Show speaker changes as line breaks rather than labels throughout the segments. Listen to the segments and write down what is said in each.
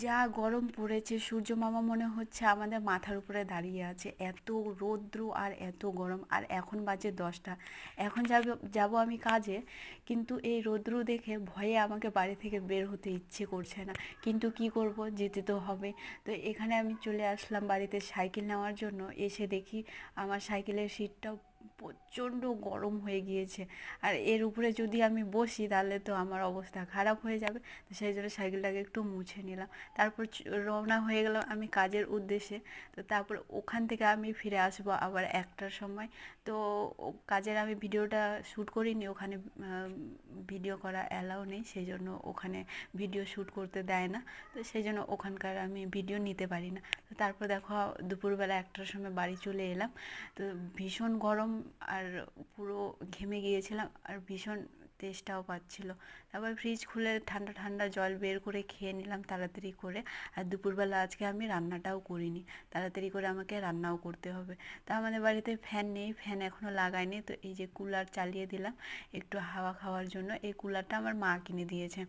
যা গরম পড়েছে, সূর্য মামা মনে হচ্ছে আমাদের মাথার উপরে দাঁড়িয়ে আছে। এত রৌদ্র আর এত গরম। আর এখন বাজে 10টা। এখন যাব আমি কাজে, কিন্তু এই রৌদ্র দেখে ভয়ে আমাকে বাড়ি থেকে বের হতে ইচ্ছে করছে না। কিন্তু কি করব, যেতে তো হবে। তো এখানে আমি চলে আসলাম বাড়িতে সাইকেল নেওয়ার জন্য। এসে দেখি আমার সাইকেলের সিটটাও প্রচণ্ড গরম হয়ে গিয়েছে। আর এর উপরে যদি আমি বসি তাহলে তো আমার অবস্থা খারাপ হয়ে যাবে। তো সেই জন্য সাইকেলটাকে একটু মুছে নিলাম। তারপর রওনা হয়ে গেলাম আমি কাজের উদ্দেশ্যে। তো তারপর ওখান থেকে আমি ফিরে আসবো আবার 1টার সময়। তো কাজের আমি ভিডিওটা শ্যুট করিনি ওখানে। ভিডিও করা অ্যালাউ নেই, সেই জন্য ওখানে ভিডিও শ্যুট করতে দেয় না। তো সেই জন্য ওখানকার আমি ভিডিও নিতে পারি না। তো তারপর দেখো দুপুরবেলা 1টার সময় বাড়ি চলে এলাম। তো ভীষণ গরম, আর পুরো ঘেমে গিয়েছিলাম, আর ভীষণ তেষ্টাও পাচ্ছিল। তারপর ফ্রিজ খুলে ঠান্ডা ঠান্ডা জল বের করে খেয়ে নিলাম তাড়াতাড়ি করে। আর দুপুরবেলা আজকে আমি রান্নাটাও করিনি, তাড়াতাড়ি করে আমাকে রান্নাও করতে হবে। তা আমাদের বাড়িতে ফ্যান নেই, ফ্যান এখনও লাগাইনি। তো এই যে কুলার চালিয়ে দিলাম একটু হাওয়া খাওয়ার জন্য। এই কুলারটা আমার মা কিনে দিয়েছে।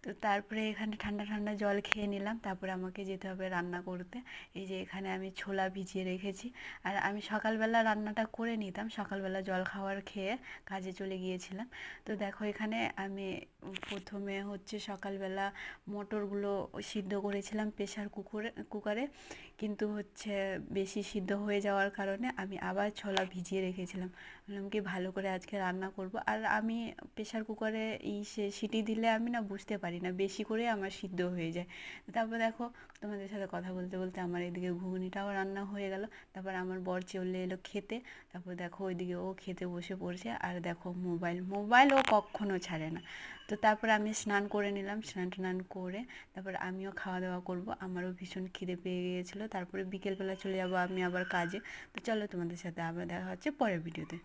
তো তারপরে এখানে ঠান্ডা ঠান্ডা জল খেয়ে নিলাম। তারপরে আমাকে যেতে হবে রান্না করতে। এই যে এখানে আমি ছোলা ভিজিয়ে রেখেছি। আর আমি সকালবেলা রান্নাটা করে নিতাম, সকালবেলা জল খাওয়ার খেয়ে কাজে চলে গিয়েছিলাম। তো দেখো এখানে আমি প্রথমে হচ্ছে সকালবেলা মটরগুলো সিদ্ধ করেছিলাম প্রেশার কুকারে। কিন্তু হচ্ছে বেশি সিদ্ধ হয়ে যাওয়ার কারণে আমি আবার ছোলা ভিজিয়ে রেখেছিলাম। বললাম কি ভালো করে আজকে রান্না করব। আর আমি প্রেশার কুকারে সিটি দিলে আমি না বুঝতে পারি না, বেশি করে আমার সিদ্ধ হয়ে যায়। তারপর দেখো তোমাদের সাথে কথা বলতে বলতে আমার এদিকে ঘুগনিটাও রান্না হয়ে গেল। তারপর আমার বর চলে এলো খেতে। তারপর দেখো ওইদিকে ও খেতে বসে পড়ছে, আর দেখো মোবাইল ও কখনো ছাড়ে না। তো তারপর আমি স্নান করে নিলাম, স্নান টান করে তারপর আমিও খাওয়া দাওয়া করব। আমারও ভীষণ খিদে পেয়ে গিয়েছিলো। তারপরে বিকেলবেলা চলে যাব আমি আবার কাজে। তো চলো তোমাদের সাথে আবার দেখা হচ্ছে পরের ভিডিওতে।